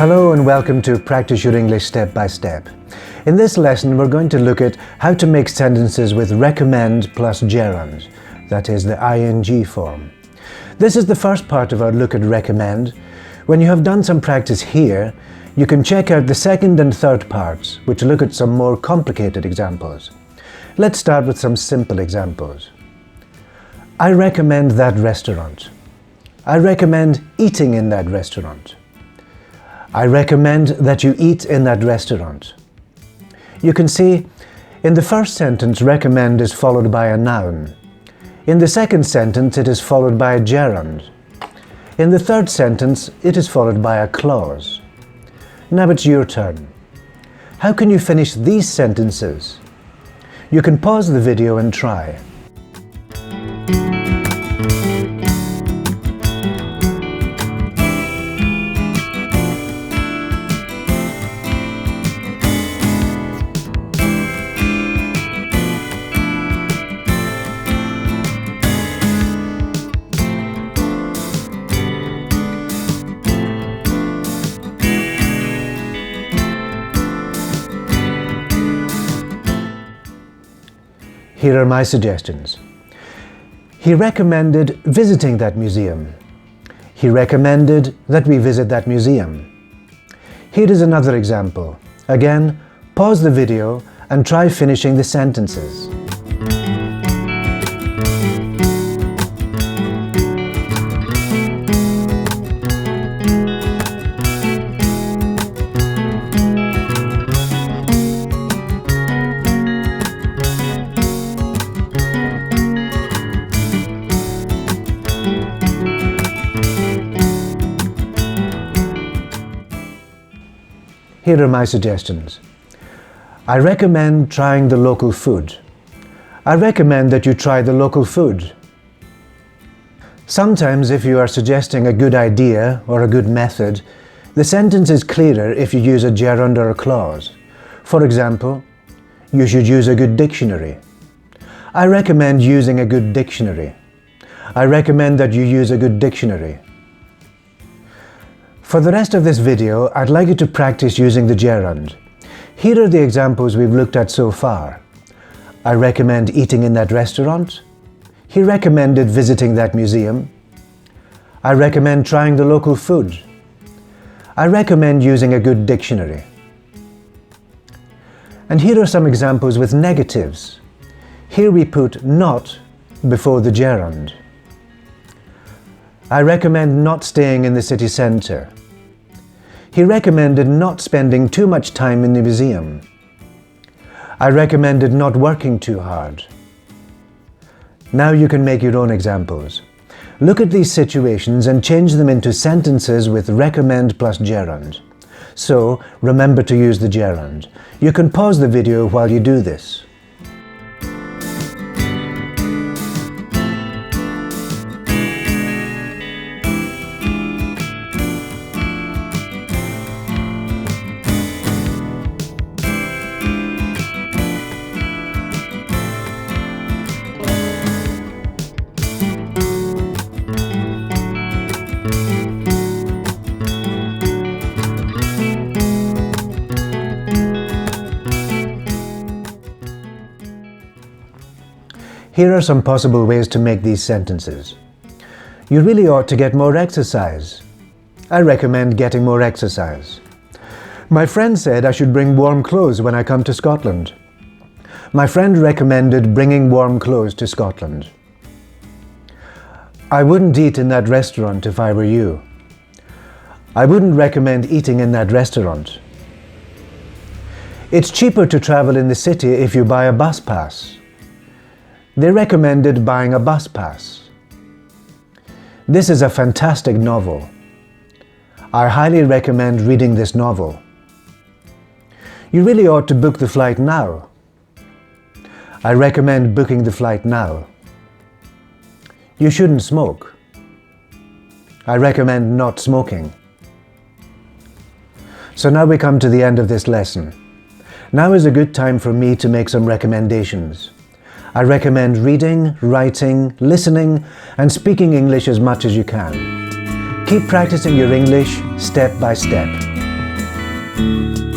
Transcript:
Hello and welcome to Practice Your English Step by Step. In this lesson we're going to look at how to make sentences with recommend plus gerund, that is the ing form. This is the first part of our look at recommend. When you have done some practice here, you can check out the second and third parts, which look at some more complicated examples. Let's start with some simple examples. I recommend that restaurant. I recommend eating in that restaurant. I recommend that you eat in that restaurant. You can see, in the first sentence, recommend is followed by a noun. In the second sentence, it is followed by a gerund. In the third sentence, it is followed by a clause. Now it's your turn. How can you finish these sentences? You can pause the video and try. Here are my suggestions. He recommended visiting that museum. He recommended that we visit that museum. Here is another example. Again, pause the video and try finishing the sentences. Here are my suggestions. I recommend trying the local food. I recommend that you try the local food. Sometimes, if you are suggesting a good idea or a good method, the sentence is clearer if you use a gerund or a clause. For example, you should use a good dictionary. I recommend using a good dictionary. I recommend that you use a good dictionary. For the rest of this video, I'd like you to practice using the gerund. Here are the examples we've looked at so far. I recommend eating in that restaurant. He recommended visiting that museum. I recommend trying the local food. I recommend using a good dictionary. And here are some examples with negatives. Here we put not before the gerund. I recommend not staying in the city centre. He recommended not spending too much time in the museum. I recommended not working too hard. Now you can make your own examples. Look at these situations and change them into sentences with recommend plus gerund. So remember to use the gerund. You can pause the video while you do this. Here are some possible ways to make these sentences. You really ought to get more exercise. I recommend getting more exercise. My friend said I should bring warm clothes when I come to Scotland. My friend recommended bringing warm clothes to Scotland. I wouldn't eat in that restaurant if I were you. I wouldn't recommend eating in that restaurant. It's cheaper to travel in the city if you buy a bus pass. They recommended buying a bus pass. This is a fantastic novel. I highly recommend reading this novel. You really ought to book the flight now. I recommend booking the flight now. You shouldn't smoke. I recommend not smoking. So now we come to the end of this lesson. Now is a good time for me to make some recommendations. I recommend reading, writing, listening, and speaking English as much as you can. Keep practicing your English step by step. you.